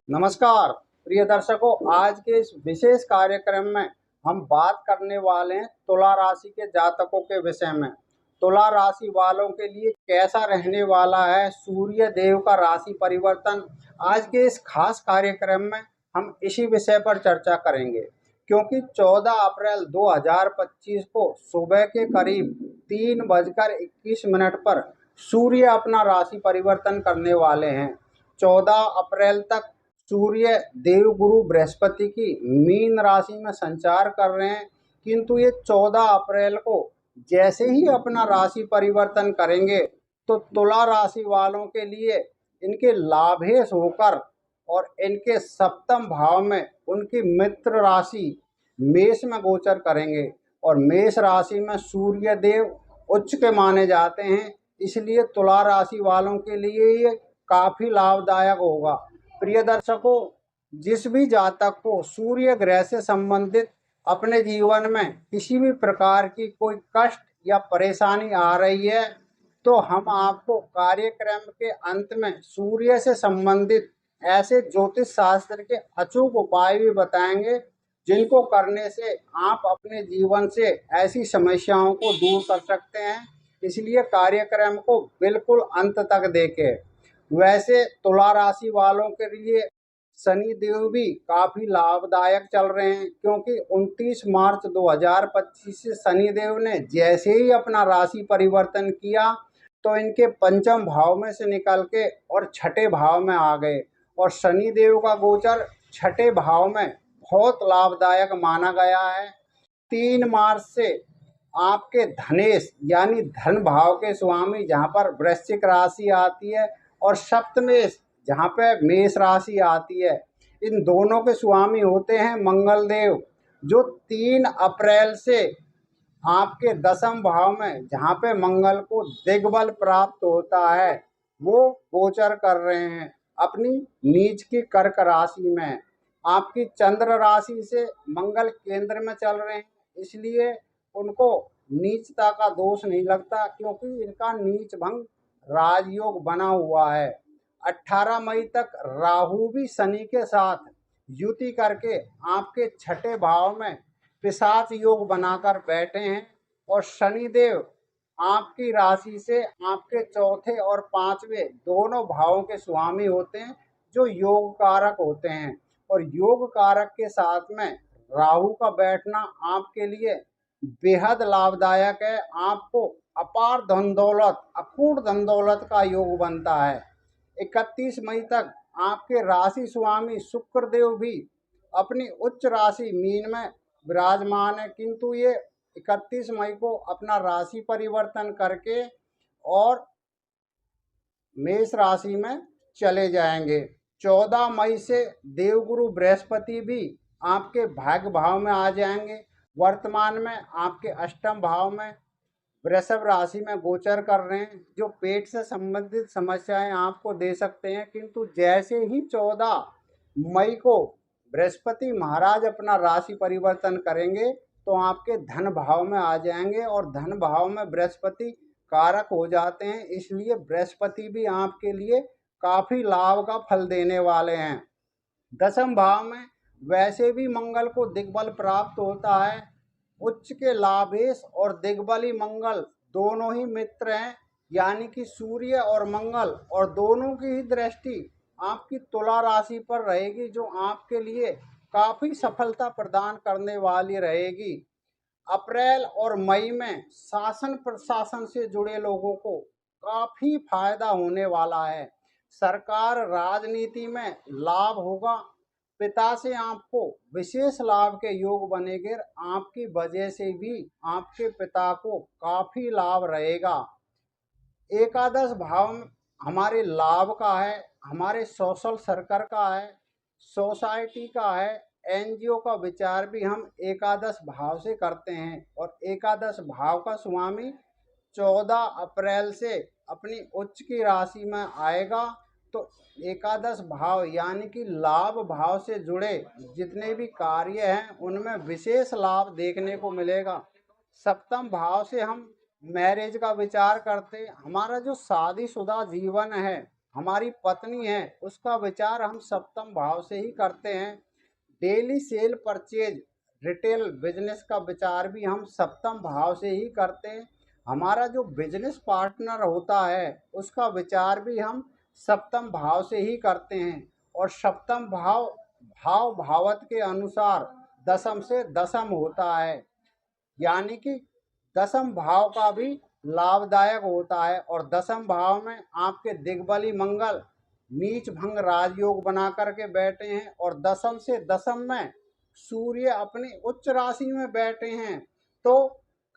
नमस्कार प्रिय दर्शकों, आज के इस विशेष कार्यक्रम में हम बात करने वाले हैं तुला राशि के जातकों के विषय में। तुला राशि वालों के लिए कैसा रहने वाला है सूर्य देव का राशि परिवर्तन। आज के इस खास कार्यक्रम में हम इसी विषय पर चर्चा करेंगे, क्योंकि 14 अप्रैल 2025 को सुबह के करीब 3:21 पर सूर्य अपना राशि परिवर्तन करने वाले हैं। 14 अप्रैल तक सूर्य देवगुरु बृहस्पति की मीन राशि में संचार कर रहे हैं, किंतु ये 14 अप्रैल को जैसे ही अपना राशि परिवर्तन करेंगे तो तुला राशि वालों के लिए इनके लाभेश होकर और इनके सप्तम भाव में उनकी मित्र राशि मेष में गोचर करेंगे। और मेष राशि में सूर्य देव उच्च के माने जाते हैं, इसलिए तुला राशि वालों के लिए ये काफ़ी लाभदायक होगा। प्रिय दर्शकों, जिस भी जातक को सूर्य ग्रह से संबंधित अपने जीवन में किसी भी प्रकार की कोई कष्ट या परेशानी आ रही है, तो हम आपको कार्यक्रम के अंत में सूर्य से संबंधित ऐसे ज्योतिष शास्त्र के अचूक उपाय भी बताएंगे, जिनको करने से आप अपने जीवन से ऐसी समस्याओं को दूर कर सकते हैं। इसलिए कार्यक्रम को बिल्कुल अंत तक देखें। वैसे तुला राशि वालों के लिए शनि देव भी काफ़ी लाभदायक चल रहे हैं, क्योंकि 29 मार्च 2025 से शनि देव ने जैसे ही अपना राशि परिवर्तन किया तो इनके पंचम भाव में से निकल के और छठे भाव में आ गए। और शनि देव का गोचर छठे भाव में बहुत लाभदायक माना गया है। 3 मार्च से आपके धनेश यानी धन भाव के स्वामी जहाँ पर वृश्चिक राशि आती है और सप्तमेश जहाँ पे मेष राशि आती है, इन दोनों के स्वामी होते हैं मंगल देव, जो 3 अप्रैल से आपके दसम भाव में जहाँ पे मंगल को दिग्बल प्राप्त होता है वो गोचर कर रहे हैं अपनी नीच की कर्क राशि में। आपकी चंद्र राशि से मंगल केंद्र में चल रहे हैं, इसलिए उनको नीचता का दोष नहीं लगता, क्योंकि इनका नीच भंग राजयोग बना हुआ है। 18 मई तक राहु भी शनि के साथ युति करके आपके छठे भाव में पिशाच योग बनाकर बैठे हैं। और शनिदेव आपकी राशि से आपके चौथे और पांचवें दोनों भावों के स्वामी होते हैं, जो योग कारक होते हैं। और योग कारक के साथ में राहु का बैठना आपके लिए बेहद लाभदायक है। आपको अपार धन दौलत, अकूट धन दौलत का योग बनता है। 31 मई तक आपके राशि स्वामी शुक्रदेव भी अपनी उच्च राशि मीन में विराजमान है, किंतु ये 31 मई को अपना राशि परिवर्तन करके और मेष राशि में चले जाएंगे। 14 मई से देवगुरु बृहस्पति भी आपके भाग्य भाव में आ जाएंगे। वर्तमान में आपके अष्टम भाव में वृषभ राशि में गोचर कर रहे हैं, जो पेट से संबंधित समस्याएं आपको दे सकते हैं, किंतु जैसे ही 14 मई को बृहस्पति महाराज अपना राशि परिवर्तन करेंगे तो आपके धन भाव में आ जाएंगे। और धन भाव में बृहस्पति कारक हो जाते हैं, इसलिए बृहस्पति भी आपके लिए काफ़ी लाभ का फल देने वाले हैं। दसम भाव में वैसे भी मंगल को दिग्बल प्राप्त होता है। उच्च के लाभेश और दिग्बली मंगल दोनों ही मित्र हैं, यानी कि सूर्य और मंगल, और दोनों की ही दृष्टि आपकी तुला राशि पर रहेगी, जो आपके लिए काफ़ी सफलता प्रदान करने वाली रहेगी। अप्रैल और मई में शासन प्रशासन से जुड़े लोगों को काफ़ी फायदा होने वाला है। सरकार राजनीति में लाभ होगा। पिता से आपको विशेष लाभ के योग बनेंगे। आपकी वजह से भी आपके पिता को काफ़ी लाभ रहेगा। एकादश भाव हमारे लाभ का है, हमारे सोशल सर्कल का है, सोसाइटी का है, एनजीओ का विचार भी हम एकादश भाव से करते हैं। और एकादश भाव का स्वामी 14 अप्रैल से अपनी उच्च की राशि में आएगा, तो एकादश भाव यानी कि लाभ भाव से जुड़े जितने भी कार्य हैं उनमें विशेष लाभ देखने को मिलेगा। सप्तम भाव से हम मैरिज का विचार करते, हमारा जो शादीशुदा जीवन है, हमारी पत्नी है उसका विचार हम सप्तम भाव से ही करते हैं। Daily cell purchase retail business का विचार भी हम सप्तम भाव से ही करते हैं। हमारा जो बिजनेस पार्टनर होता है उसका विचार भी हम सप्तम भाव से ही करते हैं। और सप्तम भाव भाव भावत के अनुसार दशम से दशम होता है, यानी कि दशम भाव का भी लाभदायक होता है। और दशम भाव में आपके दिग्बली मंगल नीच भंग राजयोग बना करके बैठे हैं और दशम से दशम में सूर्य अपनी उच्च राशि में बैठे हैं। तो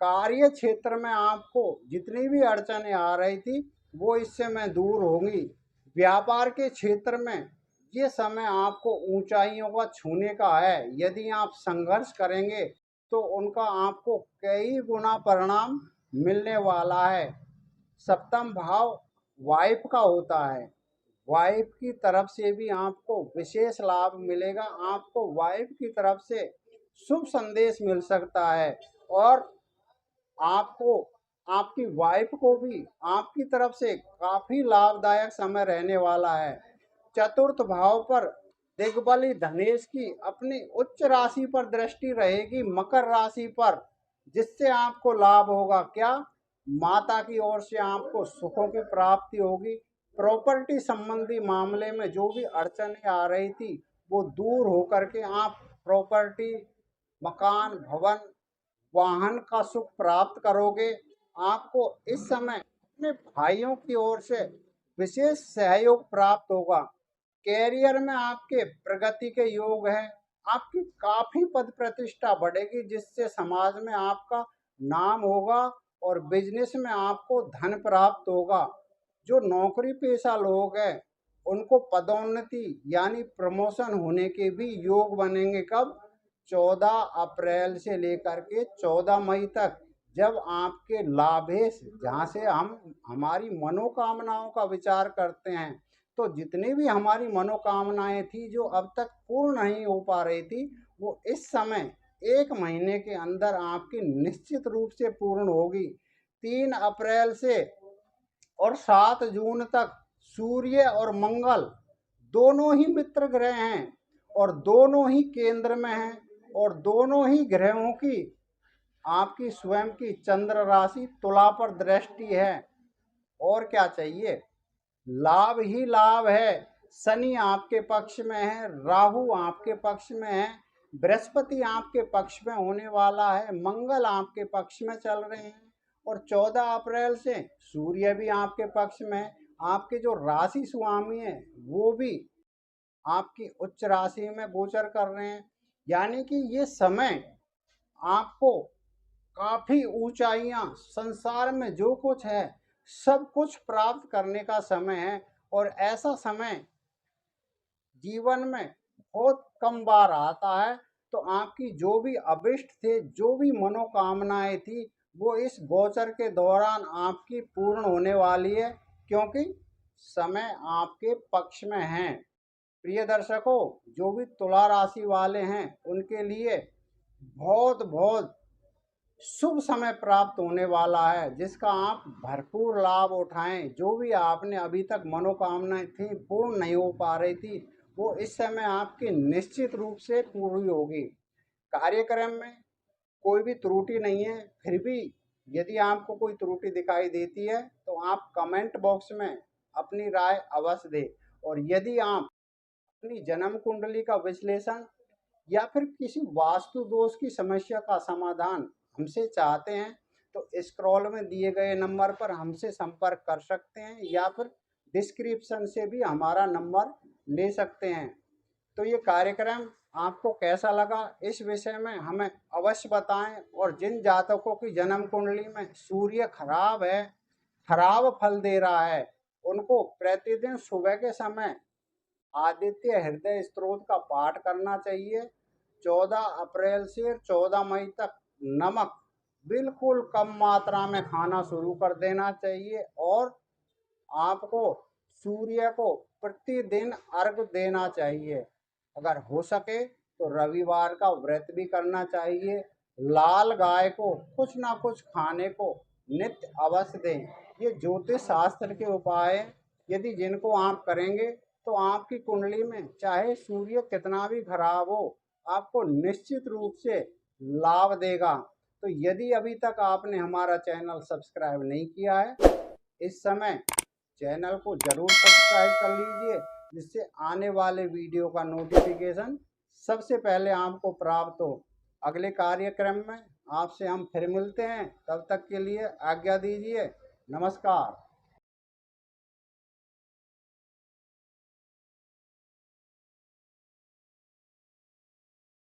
कार्य क्षेत्र में आपको जितनी भी अड़चनें आ रही थी वो इस समय दूर होंगी। व्यापार के क्षेत्र में ये समय आपको ऊंचाइयों का छूने का है। यदि आप संघर्ष करेंगे तो उनका आपको कई गुना परिणाम मिलने वाला है। सप्तम भाव वाइफ का होता है, वाइफ की तरफ से भी आपको विशेष लाभ मिलेगा। आपको वाइफ की तरफ से शुभ संदेश मिल सकता है और आपको आपकी वाइफ को भी आपकी तरफ से काफी लाभदायक समय रहने वाला है। चतुर्थ भाव पर दिग्बली धनेश की अपनी उच्च राशि पर दृष्टि रहेगी, मकर राशि पर, जिससे आपको लाभ होगा। क्या? माता की ओर से आपको सुखों की प्राप्ति होगी। प्रॉपर्टी संबंधी मामले में जो भी अड़चनें आ रही थी वो दूर होकर के आप प्रॉपर्टी, मकान, भवन, वाहन का सुख प्राप्त करोगे। आपको इस समय अपने भाइयों की ओर से विशेष सहयोग प्राप्त होगा। कैरियर में आपके प्रगति के योग है। आपकी काफी पद प्रतिष्ठा बढ़ेगी जिससे समाज में आपका नाम होगा और बिजनेस में आपको धन प्राप्त होगा। जो नौकरी पेशा लोग हैं उनको पदोन्नति यानी प्रमोशन होने के भी योग बनेंगे। कब? 14 अप्रैल से लेकर के 14 मई तक, जब आपके लाभेश, जहाँ से हम हमारी मनोकामनाओं का विचार करते हैं, तो जितनी भी हमारी मनोकामनाएं थी जो अब तक पूर्ण नहीं हो पा रही थी वो इस समय 1 महीने के अंदर आपकी निश्चित रूप से पूर्ण होगी। 3 अप्रैल से और 7 जून तक सूर्य और मंगल दोनों ही मित्र ग्रह हैं और दोनों ही केंद्र में हैं और दोनों ही ग्रहों की आपकी स्वयं की चंद्र राशि तुला पर दृष्टि है। और क्या चाहिए? लाभ ही लाभ है। शनि आपके पक्ष में है, राहु आपके पक्ष में है, बृहस्पति आपके पक्ष में होने वाला है, मंगल आपके पक्ष में चल रहे हैं और 14 अप्रैल से सूर्य भी आपके पक्ष में है। आपके जो राशि स्वामी है वो भी आपकी उच्च राशि में गोचर कर रहे हैं। यानी कि ये समय आपको काफी ऊंचाइयां, संसार में जो कुछ है सब कुछ प्राप्त करने का समय है। और ऐसा समय जीवन में बहुत कम बार आता है। तो आपकी जो भी अभिष्ट थे, जो भी मनोकामनाएं थी, वो इस गोचर के दौरान आपकी पूर्ण होने वाली है, क्योंकि समय आपके पक्ष में है। प्रिय दर्शकों, जो भी तुला राशि वाले हैं उनके लिए बहुत बहुत शुभ समय प्राप्त होने वाला है, जिसका आप भरपूर लाभ उठाएं। जो भी आपने अभी तक मनोकामनाएं थी पूर्ण नहीं हो पा रही थी वो इस समय आपकी निश्चित रूप से पूरी होगी। कार्यक्रम में कोई भी त्रुटि नहीं है, फिर भी यदि आपको कोई त्रुटि दिखाई देती है तो आप कमेंट बॉक्स में अपनी राय अवश्य दें। और यदि आप अपनी जन्म कुंडली का विश्लेषण या फिर किसी वास्तु दोष की समस्या का समाधान हमसे चाहते हैं तो स्क्रॉल में दिए गए नंबर पर हमसे संपर्क कर सकते हैं या फिर डिस्क्रिप्शन से भी हमारा नंबर ले सकते हैं। तो ये कार्यक्रम आपको कैसा लगा इस विषय में हमें अवश्य बताएं। और जिन जातकों की जन्म कुंडली में सूर्य खराब है, खराब फल दे रहा है, उनको प्रतिदिन सुबह के समय आदित्य हृदय स्त्रोत का पाठ करना चाहिए। 14 अप्रैल से 14 मई तक नमक बिल्कुल कम मात्रा में खाना शुरू कर देना चाहिए और आपको सूर्य को प्रतिदिन अर्घ देना चाहिए। अगर हो सके तो रविवार का व्रत भी करना चाहिए। लाल गाय को कुछ ना कुछ खाने को नित्य अवश्य दें। ये ज्योतिष शास्त्र के उपाय, यदि जिनको आप करेंगे तो आपकी कुंडली में चाहे सूर्य कितना भी खराब हो, आपको निश्चित रूप से लाभ देगा। तो यदि अभी तक आपने हमारा चैनल सब्सक्राइब नहीं किया है, इस समय चैनल को जरूर सब्सक्राइब कर लीजिए, जिससे आने वाले वीडियो का नोटिफिकेशन सबसे पहले आपको प्राप्त हो। अगले कार्यक्रम में आपसे हम फिर मिलते हैं, तब तक के लिए आज्ञा दीजिए। नमस्कार।